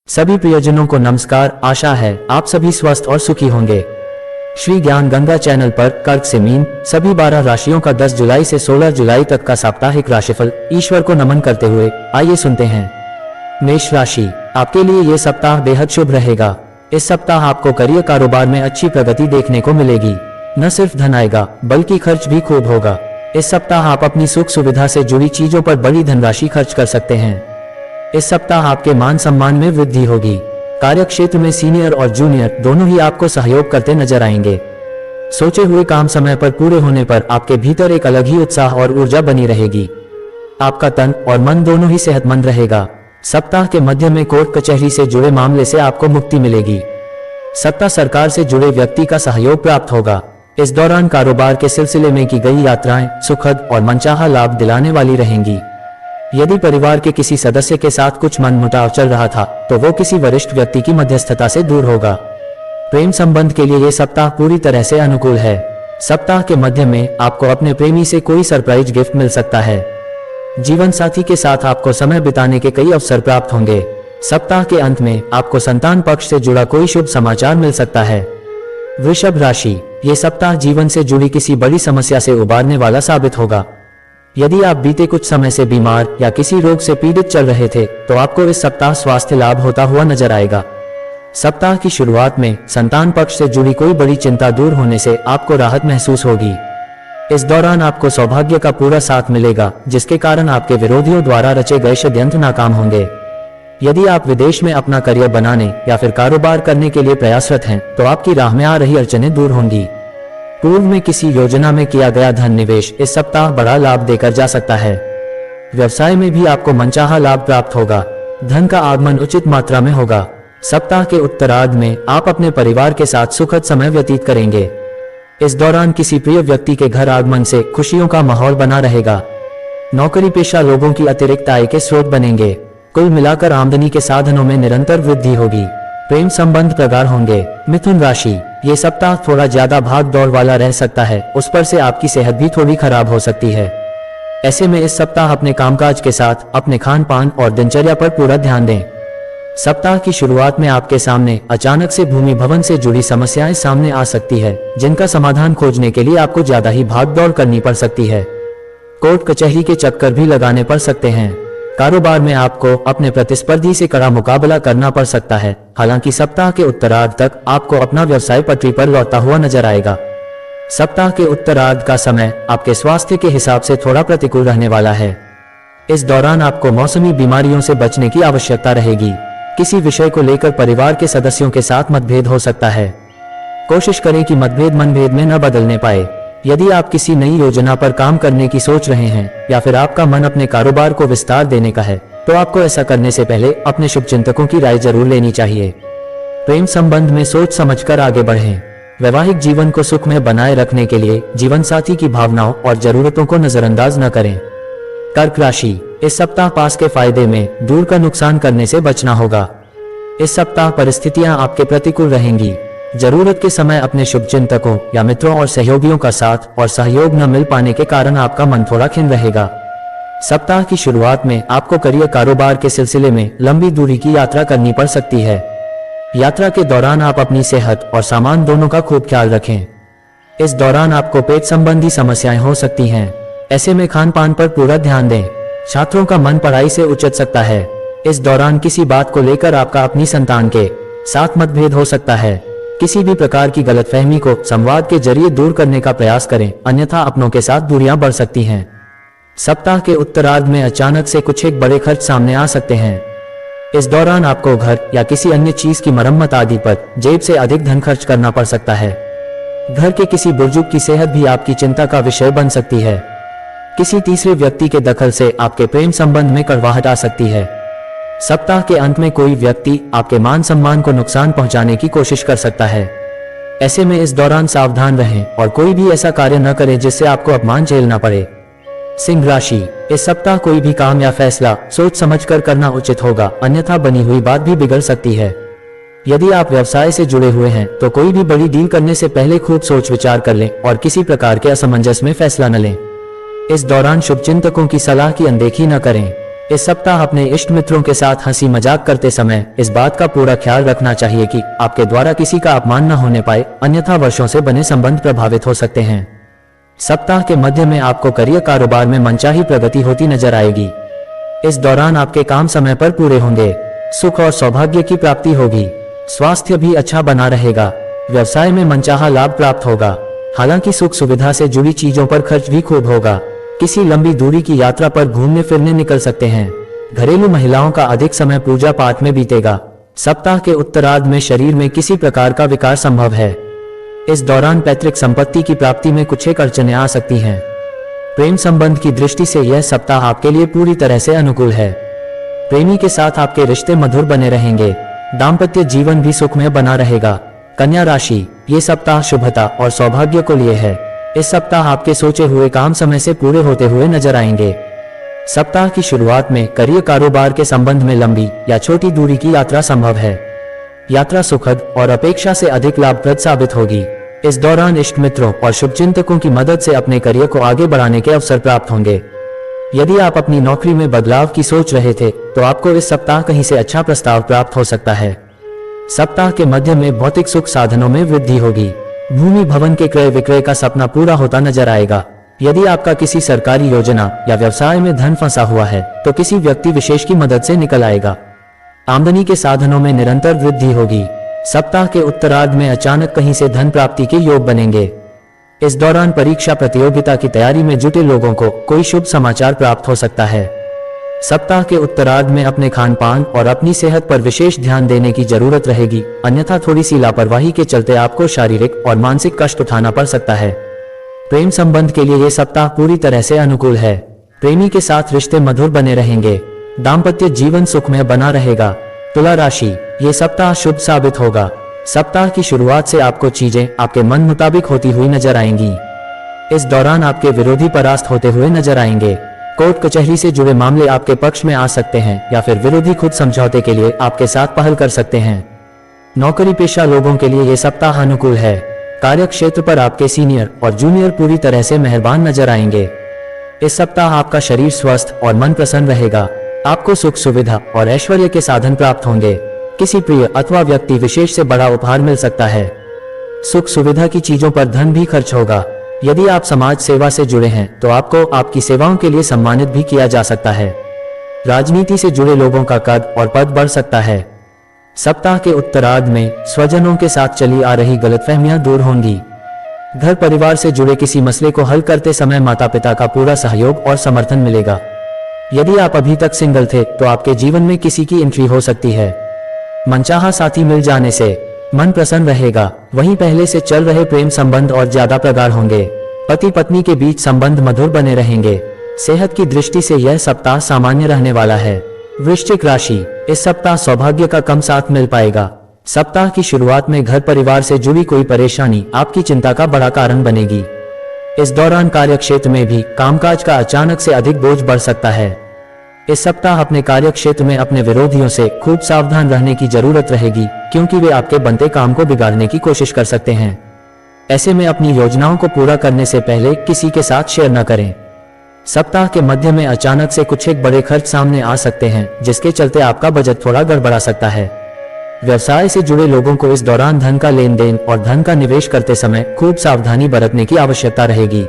सभी प्रियजनों को नमस्कार। आशा है आप सभी स्वस्थ और सुखी होंगे। श्री ज्ञान गंगा चैनल पर कर्क से मीन सभी 12 राशियों का 10 जुलाई से 16 जुलाई तक का साप्ताहिक राशिफल ईश्वर को नमन करते हुए आइए सुनते हैं। मेष राशि, आपके लिए ये सप्ताह बेहद शुभ रहेगा। इस सप्ताह आपको करियर कारोबार में अच्छी प्रगति देखने को मिलेगी। न सिर्फ धन आएगा बल्कि खर्च भी खूब होगा। इस सप्ताह आप अपनी सुख सुविधा से जुड़ी चीजों पर बड़ी धनराशि खर्च कर सकते हैं। इस सप्ताह आपके मान सम्मान में वृद्धि होगी। कार्य क्षेत्र में सीनियर और जूनियर दोनों ही आपको सहयोग करते नजर आएंगे। सोचे हुए काम समय पर पूरे होने पर आपके भीतर एक अलग ही उत्साह और ऊर्जा बनी रहेगी। आपका तन और मन दोनों ही सेहतमंद रहेगा। सप्ताह के मध्य में कोर्ट कचहरी से जुड़े मामले से आपको मुक्ति मिलेगी। सत्ता सरकार से जुड़े व्यक्ति का सहयोग प्राप्त होगा। इस दौरान कारोबार के सिलसिले में की गई यात्राएं सुखद और मनचाहा लाभ दिलाने वाली रहेंगी। यदि परिवार के किसी सदस्य के साथ कुछ मनमुटाव चल रहा था तो वो किसी वरिष्ठ व्यक्ति की मध्यस्थता से दूर होगा। प्रेम संबंध के लिए ये सप्ताह पूरी तरह से अनुकूल है। सप्ताह के मध्य में आपको अपने प्रेमी से कोई सरप्राइज गिफ्ट मिल सकता है। जीवन साथी के साथ आपको समय बिताने के कई अवसर प्राप्त होंगे। सप्ताह के अंत में आपको संतान पक्ष से जुड़ा कोई शुभ समाचार मिल सकता है। वृषभ राशि, ये सप्ताह जीवन से जुड़ी किसी बड़ी समस्या से उबारने वाला साबित होगा। यदि आप बीते कुछ समय से बीमार या किसी रोग से पीड़ित चल रहे थे तो आपको इस सप्ताह स्वास्थ्य लाभ होता हुआ नजर आएगा। सप्ताह की शुरुआत में संतान पक्ष से जुड़ी कोई बड़ी चिंता दूर होने से आपको राहत महसूस होगी। इस दौरान आपको सौभाग्य का पूरा साथ मिलेगा, जिसके कारण आपके विरोधियों द्वारा रचे गए षड्यंत्र नाकाम होंगे। यदि आप विदेश में अपना करियर बनाने या फिर कारोबार करने के लिए प्रयासरत हैं तो आपकी राह में आ रही अड़चनें दूर होंगी। पूर्व में किसी योजना में किया गया धन निवेश इस सप्ताह बड़ा लाभ देकर जा सकता है। व्यवसाय में भी आपको मनचाहा लाभ प्राप्त होगा। धन का आगमन उचित मात्रा में होगा। सप्ताह के उत्तरार्ध में आप अपने परिवार के साथ सुखद समय व्यतीत करेंगे। इस दौरान किसी प्रिय व्यक्ति के घर आगमन से खुशियों का माहौल बना रहेगा। नौकरी पेशा लोगों की अतिरिक्त आय के स्रोत बनेंगे। कुल मिलाकर आमदनी के साधनों में निरंतर वृद्धि होगी। प्रेम संबंध प्रगाढ़ होंगे। मिथुन राशि, ये सप्ताह थोड़ा ज्यादा भाग दौड़ वाला रह सकता है। उस पर से आपकी सेहत भी थोड़ी खराब हो सकती है। ऐसे में इस सप्ताह अपने कामकाज के साथ अपने खान पान और दिनचर्या पर पूरा ध्यान दें। सप्ताह की शुरुआत में आपके सामने अचानक से भूमि भवन से जुड़ी समस्याएं सामने आ सकती है, जिनका समाधान खोजने के लिए आपको ज्यादा ही भाग दौड़ करनी पड़ सकती है। कोर्ट कचहरी के चक्कर भी लगाने पड़ सकते हैं। कारोबार में आपको अपने प्रतिस्पर्धी से कड़ा मुकाबला करना पड़ सकता है। हालांकि सप्ताह के उत्तरार्ध तक आपको अपना व्यवसाय पटरी पर लौटता हुआ नजर आएगा। सप्ताह के उत्तरार्ध का समय आपके स्वास्थ्य के हिसाब से थोड़ा प्रतिकूल रहने वाला है। इस दौरान आपको मौसमी बीमारियों से बचने की आवश्यकता रहेगी। किसी विषय को लेकर परिवार के सदस्यों के साथ मतभेद हो सकता है। कोशिश करें कि मतभेद मनभेद में न बदलने पाए। यदि आप किसी नई योजना पर काम करने की सोच रहे हैं या फिर आपका मन अपने कारोबार को विस्तार देने का है तो आपको ऐसा करने से पहले अपने शुभचिंतकों की राय जरूर लेनी चाहिए। प्रेम संबंध में सोच समझकर आगे बढ़ें। वैवाहिक जीवन को सुख में बनाए रखने के लिए जीवन साथी की भावनाओं और जरूरतों को नजरअंदाज न करें। कर्क राशि, इस सप्ताह पास के फायदे में दूर का नुकसान करने से बचना होगा। इस सप्ताह परिस्थितियां आपके प्रतिकूल रहेंगी। जरूरत के समय अपने शुभचिंतकों या मित्रों और सहयोगियों का साथ और सहयोग न मिल पाने के कारण आपका मन थोड़ा खिन्न रहेगा। सप्ताह की शुरुआत में आपको करियर कारोबार के सिलसिले में लंबी दूरी की यात्रा करनी पड़ सकती है। यात्रा के दौरान आप अपनी सेहत और सामान दोनों का खूब ख्याल रखें। इस दौरान आपको पेट संबंधी समस्याएं हो सकती हैं। ऐसे में खान पान पर पूरा ध्यान दें। छात्रों का मन पढ़ाई से उचट सकता है। इस दौरान किसी बात को लेकर आपका अपनी संतान के साथ मतभेद हो सकता है। किसी भी प्रकार की गलतफहमी को संवाद के जरिए दूर करने का प्रयास करें, अन्यथा अपनों के साथ दूरियां बढ़ सकती हैं। सप्ताह के उत्तरार्ध में अचानक से कुछ एक बड़े खर्च सामने आ सकते हैं। इस दौरान आपको घर या किसी अन्य चीज की मरम्मत आदि पर जेब से अधिक धन खर्च करना पड़ सकता है। घर के किसी बुजुर्ग की सेहत भी आपकी चिंता का विषय बन सकती है। किसी तीसरे व्यक्ति के दखल से आपके प्रेम संबंध में कड़वाहट आ सकती है। सप्ताह के अंत में कोई व्यक्ति आपके मान सम्मान को नुकसान पहुंचाने की कोशिश कर सकता है। ऐसे में इस दौरान सावधान रहें और कोई भी ऐसा कार्य न करें जिससे आपको अपमान झेलना पड़े। सिंह राशि, इस सप्ताह कोई भी काम या फैसला सोच समझकर करना उचित होगा, अन्यथा बनी हुई बात भी बिगड़ सकती है। यदि आप व्यवसाय से जुड़े हुए हैं तो कोई भी बड़ी डील करने से पहले खूब सोच विचार कर लें और किसी प्रकार के असमंजस में फैसला न लें। इस दौरान शुभचिंतकों की सलाह की अनदेखी न करें। इस सप्ताह अपने इष्ट मित्रों के साथ हंसी मजाक करते समय इस बात का पूरा ख्याल रखना चाहिए कि आपके द्वारा किसी का अपमान न होने पाए, अन्यथा वर्षों से बने संबंध प्रभावित हो सकते हैं। सप्ताह के मध्य में आपको करियर कारोबार में मनचाही प्रगति होती नजर आएगी। इस दौरान आपके काम समय पर पूरे होंगे, सुख और सौभाग्य की प्राप्ति होगी। स्वास्थ्य भी अच्छा बना रहेगा। व्यवसाय में मनचाहा लाभ प्राप्त होगा। हालांकि सुख सुविधा से जुड़ी चीजों पर खर्च भी खूब होगा। किसी लंबी दूरी की यात्रा पर घूमने फिरने निकल सकते हैं। घरेलू महिलाओं का अधिक समय पूजा पाठ में बीतेगा। सप्ताह के उत्तरार्ध में शरीर में किसी प्रकार का विकार संभव है। इस दौरान पैतृक संपत्ति की प्राप्ति में कुछ एक अड़चनें आ सकती हैं। प्रेम संबंध की दृष्टि से यह सप्ताह आपके लिए पूरी तरह से अनुकूल है। प्रेमी के साथ आपके रिश्ते मधुर बने रहेंगे। दाम्पत्य जीवन भी सुखमय बना रहेगा। कन्या राशि, ये सप्ताह शुभता और सौभाग्य को लिए है। इस सप्ताह आपके सोचे हुए काम समय से पूरे होते हुए नजर आएंगे। सप्ताह की शुरुआत में करियर कारोबार के संबंध में लंबी या छोटी दूरी की यात्रा संभव है। यात्रा सुखद और अपेक्षा से अधिक लाभप्रद साबित होगी। इस दौरान इष्ट मित्रों और शुभचिंतकों की मदद से अपने करियर को आगे बढ़ाने के अवसर प्राप्त होंगे। यदि आप अपनी नौकरी में बदलाव की सोच रहे थे तो आपको इस सप्ताह कहीं से अच्छा प्रस्ताव प्राप्त हो सकता है। सप्ताह के मध्य में भौतिक सुख साधनों में वृद्धि होगी। भूमि भवन के क्रय विक्रय का सपना पूरा होता नजर आएगा। यदि आपका किसी सरकारी योजना या व्यवसाय में धन फंसा हुआ है तो किसी व्यक्ति विशेष की मदद से निकल आएगा। आमदनी के साधनों में निरंतर वृद्धि होगी। सप्ताह के उत्तरार्ध में अचानक कहीं से धन प्राप्ति के योग बनेंगे। इस दौरान परीक्षा प्रतियोगिता की तैयारी में जुटे लोगों को कोई शुभ समाचार प्राप्त हो सकता है। सप्ताह के उत्तरार्ध में अपने खान पान और अपनी सेहत पर विशेष ध्यान देने की जरूरत रहेगी, अन्यथा थोड़ी सी लापरवाही के चलते आपको शारीरिक और मानसिक कष्ट उठाना पड़ सकता है। प्रेम संबंध के लिए ये सप्ताह पूरी तरह से अनुकूल है। प्रेमी के साथ रिश्ते मधुर बने रहेंगे। दाम्पत्य जीवन सुखमय बना रहेगा। तुला राशि, ये सप्ताह शुभ साबित होगा। सप्ताह की शुरुआत से आपको चीजें आपके मन मुताबिक होती हुई नजर आएंगी। इस दौरान आपके विरोधी परास्त होते हुए नजर आएंगे। कोर्ट कचहरी से जुड़े मामले आपके पक्ष में आ सकते हैं या फिर विरोधी खुद समझौते के लिए आपके साथ पहल कर सकते हैं। नौकरी पेशा लोगों के लिए यह सप्ताह अनुकूल है। कार्य क्षेत्र पर आपके सीनियर और जूनियर पूरी तरह से मेहरबान नजर आएंगे। इस सप्ताह आपका शरीर स्वस्थ और मन प्रसन्न रहेगा। आपको सुख सुविधा और ऐश्वर्य के साधन प्राप्त होंगे। किसी प्रिय अथवा व्यक्ति विशेष से बड़ा उपहार मिल सकता है। सुख सुविधा की चीजों पर धन भी खर्च होगा। यदि आप समाज सेवा से जुड़े हैं तो आपको आपकी सेवाओं के लिए सम्मानित भी किया जा सकता है। राजनीति से जुड़े लोगों का कद और पद बढ़ सकता है। सप्ताह के उत्तरार्ध में स्वजनों के साथ चली आ रही गलतफहमियां दूर होंगी। घर परिवार से जुड़े किसी मसले को हल करते समय माता पिता का पूरा सहयोग और समर्थन मिलेगा। यदि आप अभी तक सिंगल थे तो आपके जीवन में किसी की एंट्री हो सकती है। मनचाहा साथी मिल जाने से मन प्रसन्न रहेगा। वहीं पहले से चल रहे प्रेम संबंध और ज्यादा प्रगाढ़ होंगे। पति पत्नी के बीच संबंध मधुर बने रहेंगे। सेहत की दृष्टि से यह सप्ताह सामान्य रहने वाला है। वृश्चिक राशि, इस सप्ताह सौभाग्य का कम साथ मिल पाएगा। सप्ताह की शुरुआत में घर परिवार से जुड़ी कोई परेशानी आपकी चिंता का बड़ा कारण बनेगी। इस दौरान कार्य क्षेत्र में भी कामकाज का अचानक से अधिक बोझ बढ़ सकता है। इस सप्ताह अपने कार्य क्षेत्र में अपने विरोधियों से खूब सावधान रहने की जरूरत रहेगी, क्योंकि वे आपके बनते काम को बिगाड़ने की कोशिश कर सकते हैं। ऐसे में अपनी योजनाओं को पूरा करने से पहले किसी के साथ शेयर न करें। सप्ताह के मध्य में अचानक से कुछ एक बड़े खर्च सामने आ सकते हैं, जिसके चलते आपका बजट थोड़ा गड़बड़ा सकता है। व्यवसाय से जुड़े लोगों को इस दौरान धन का लेन देन और धन का निवेश करते समय खूब सावधानी बरतने की आवश्यकता रहेगी।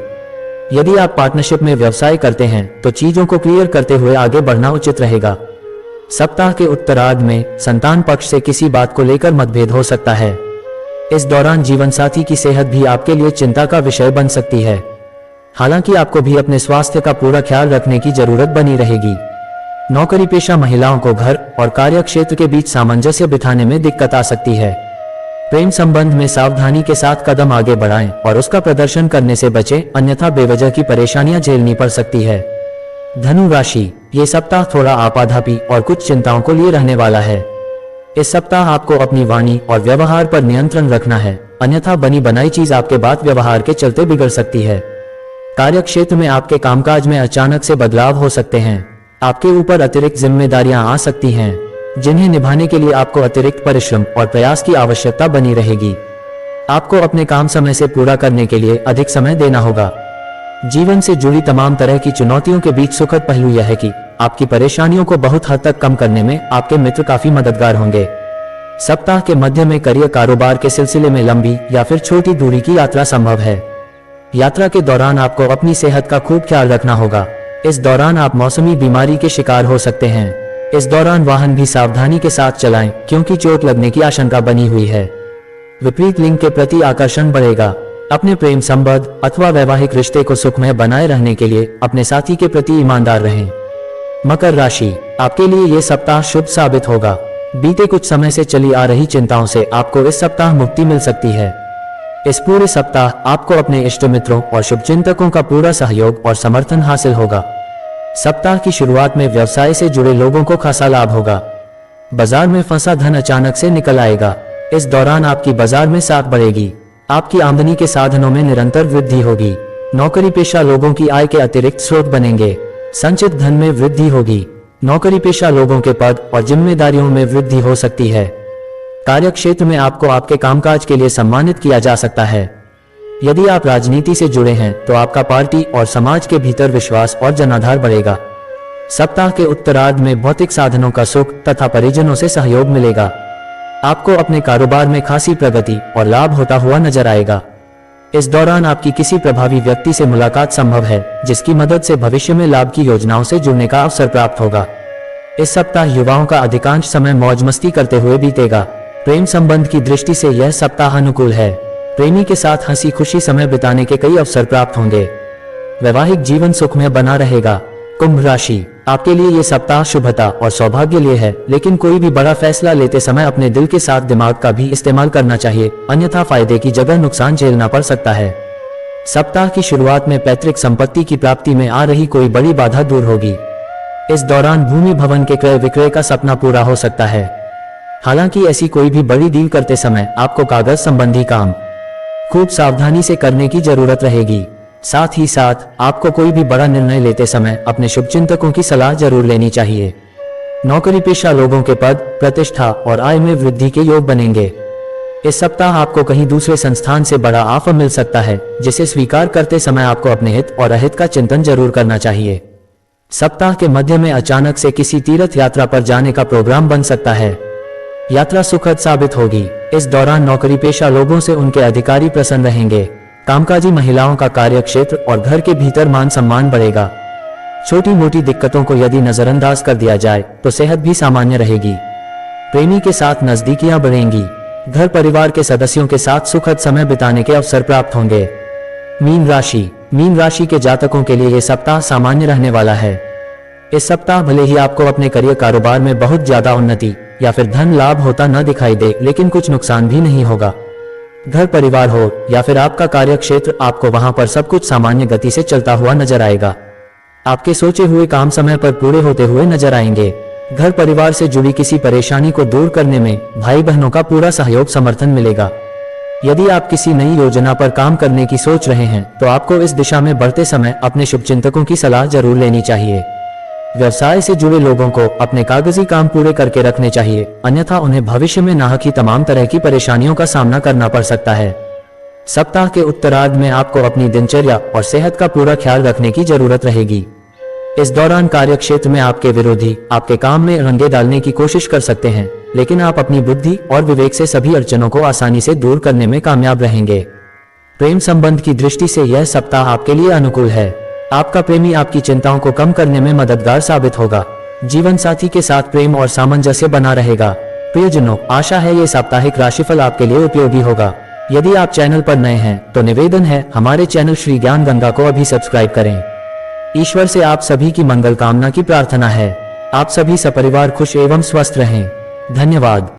यदि आप पार्टनरशिप में व्यवसाय करते हैं तो चीजों को क्लियर करते हुए आगे बढ़ना उचित रहेगा। सप्ताह के उत्तरार्ध में संतान पक्ष से किसी बात को लेकर मतभेद हो सकता है। इस दौरान जीवन साथी की सेहत भी आपके लिए चिंता का विषय बन सकती है। हालांकि आपको भी अपने स्वास्थ्य का पूरा ख्याल रखने की जरूरत बनी रहेगी। नौकरी पेशा महिलाओं को घर और कार्य क्षेत्र के बीच सामंजस्य बिठाने में दिक्कत आ सकती है। प्रेम संबंध में सावधानी के साथ कदम आगे बढ़ाएं और उसका प्रदर्शन करने से बचें, अन्यथा बेवजह की परेशानियां झेलनी पड़ सकती है। धनु राशि, ये सप्ताह थोड़ा आपाधापी और कुछ चिंताओं को लिए रहने वाला है। इस सप्ताह आपको अपनी वाणी और व्यवहार पर नियंत्रण रखना है, अन्यथा बनी बनाई चीज आपके बात व्यवहार के चलते बिगड़ सकती है। कार्य क्षेत्र में आपके कामकाज में अचानक से बदलाव हो सकते हैं। आपके ऊपर अतिरिक्त जिम्मेदारियां आ सकती हैं, जिन्हें निभाने के लिए आपको अतिरिक्त परिश्रम और प्रयास की आवश्यकता बनी रहेगी। आपको अपने काम समय से पूरा करने के लिए अधिक समय देना होगा। जीवन से जुड़ी तमाम तरह की चुनौतियों के बीच सुखद पहलू यह है कि आपकी परेशानियों को बहुत हद तक कम करने में आपके मित्र काफी मददगार होंगे। सप्ताह के मध्य में करियर कारोबार के सिलसिले में लंबी या फिर छोटी दूरी की यात्रा संभव है। यात्रा के दौरान आपको अपनी सेहत का खूब ख्याल रखना होगा। इस दौरान आप मौसमी बीमारी के शिकार हो सकते हैं। इस दौरान वाहन भी सावधानी के साथ चलाएं, क्योंकि चोट लगने की आशंका बनी हुई है। विपरीत लिंग के प्रति आकर्षण बढ़ेगा। अपने प्रेम संबंध अथवा वैवाहिक रिश्ते को सुखमय बनाए रहने के लिए अपने साथी के प्रति ईमानदार रहें। मकर राशि, आपके लिए ये सप्ताह शुभ साबित होगा। बीते कुछ समय से चली आ रही चिंताओं से आपको इस सप्ताह मुक्ति मिल सकती है। इस पूरे सप्ताह आपको अपने इष्ट मित्रों और शुभचिंतकों का पूरा सहयोग और समर्थन हासिल होगा। सप्ताह की शुरुआत में व्यवसाय से जुड़े लोगों को खासा लाभ होगा। बाजार में फंसा धन अचानक से निकल आएगा। इस दौरान आपकी बाजार में साख बढ़ेगी। आपकी आमदनी के साधनों में निरंतर वृद्धि होगी। नौकरी पेशा लोगों की आय के अतिरिक्त स्रोत बनेंगे। संचित धन में वृद्धि होगी। नौकरी पेशा लोगों के पद और जिम्मेदारियों में वृद्धि हो सकती है। कार्य क्षेत्र में आपको आपके कामकाज के लिए सम्मानित किया जा सकता है। यदि आप राजनीति से जुड़े हैं तो आपका पार्टी और समाज के भीतर विश्वास और जनाधार बढ़ेगा। सप्ताह के उत्तरार्ध में भौतिक साधनों का सुख तथा परिजनों से सहयोग मिलेगा। आपको अपने कारोबार में खासी प्रगति और लाभ होता हुआ नजर आएगा। इस दौरान आपकी किसी प्रभावी व्यक्ति से मुलाकात संभव है, जिसकी मदद से भविष्य में लाभ की योजनाओं से जुड़ने का अवसर प्राप्त होगा। इस सप्ताह युवाओं का अधिकांश समय मौज मस्ती करते हुए बीतेगा। प्रेम संबंध की दृष्टि से यह सप्ताह अनुकूल है। प्रेमी के साथ हंसी खुशी समय बिताने के कई अवसर प्राप्त होंगे। वैवाहिक जीवन सुखमय बना रहेगा। कुंभ राशि, आपके लिए ये सप्ताह शुभता और सौभाग्य लिए है, लेकिन कोई भी बड़ा फैसला लेते समय अपने दिल के साथ दिमाग का भी इस्तेमाल करना चाहिए, अन्यथा फायदे की जगह नुकसान झेलना पड़ सकता है। सप्ताह की शुरुआत में पैतृक संपत्ति की प्राप्ति में आ रही कोई बड़ी बाधा दूर होगी। इस दौरान भूमि भवन के क्रय विक्रय का सपना पूरा हो सकता है। हालांकि ऐसी कोई भी बड़ी डील करते समय आपको कागज संबंधी काम खूब सावधानी से करने की जरूरत रहेगी। साथ ही साथ आपको कोई भी बड़ा निर्णय लेते समय अपने शुभचिंतकों की सलाह जरूर लेनी चाहिए। नौकरी पेशा लोगों के पद, प्रतिष्ठा और आय में वृद्धि के योग बनेंगे। इस सप्ताह आपको कहीं दूसरे संस्थान से बड़ा ऑफर मिल सकता है, जिसे स्वीकार करते समय आपको अपने हित और अहित का चिंतन जरूर करना चाहिए। सप्ताह के मध्य में अचानक से किसी तीर्थ यात्रा पर जाने का प्रोग्राम बन सकता है। यात्रा सुखद साबित होगी। इस दौरान नौकरी पेशा लोगों से उनके अधिकारी प्रसन्न रहेंगे। कामकाजी महिलाओं का कार्य क्षेत्र और घर के भीतर मान सम्मान बढ़ेगा। छोटी मोटी दिक्कतों को यदि नजरअंदाज कर दिया जाए तो सेहत भी सामान्य रहेगी। प्रेमी के साथ नजदीकियां बढ़ेंगी। घर परिवार के सदस्यों के साथ सुखद समय बिताने के अवसर प्राप्त होंगे। मीन राशि के जातकों के लिए यह सप्ताह सामान्य रहने वाला है। इस सप्ताह भले ही आपको अपने करियर कारोबार में बहुत ज्यादा उन्नति या फिर धन लाभ होता न दिखाई दे, लेकिन कुछ नुकसान भी नहीं होगा। घर परिवार हो या फिर आपका कार्य क्षेत्र, आपको वहां पर सब कुछ सामान्य गति से चलता हुआ नजर आएगा। आपके सोचे हुए काम समय पर पूरे होते हुए नजर आएंगे। घर परिवार से जुड़ी किसी परेशानी को दूर करने में भाई बहनों का पूरा सहयोग समर्थन मिलेगा। यदि आप किसी नई योजना पर काम करने की सोच रहे हैं तो आपको इस दिशा में बढ़ते समय अपने शुभचिंतकों की सलाह जरूर लेनी चाहिए। व्यवसाय से जुड़े लोगों को अपने कागजी काम पूरे करके रखने चाहिए, अन्यथा उन्हें भविष्य में नाहक ही तमाम तरह की परेशानियों का सामना करना पड़ सकता है। सप्ताह के उत्तरार्ध में आपको अपनी दिनचर्या और सेहत का पूरा ख्याल रखने की जरूरत रहेगी। इस दौरान कार्य क्षेत्र में आपके विरोधी आपके काम में रंगे डालने की कोशिश कर सकते हैं, लेकिन आप अपनी बुद्धि और विवेक से सभी अड़चनों को आसानी से दूर करने में कामयाब रहेंगे। प्रेम संबंध की दृष्टि से यह सप्ताह आपके लिए अनुकूल है। आपका प्रेमी आपकी चिंताओं को कम करने में मददगार साबित होगा। जीवन साथी के साथ प्रेम और सामंजस्य बना रहेगा। प्रियजनों, आशा है ये साप्ताहिक राशिफल आपके लिए उपयोगी होगा। यदि आप चैनल पर नए हैं तो निवेदन है, हमारे चैनल श्री ज्ञान गंगा को अभी सब्सक्राइब करें। ईश्वर से आप सभी की मंगल कामना की प्रार्थना है। आप सभी सपरिवार खुश एवं स्वस्थ रहें। धन्यवाद।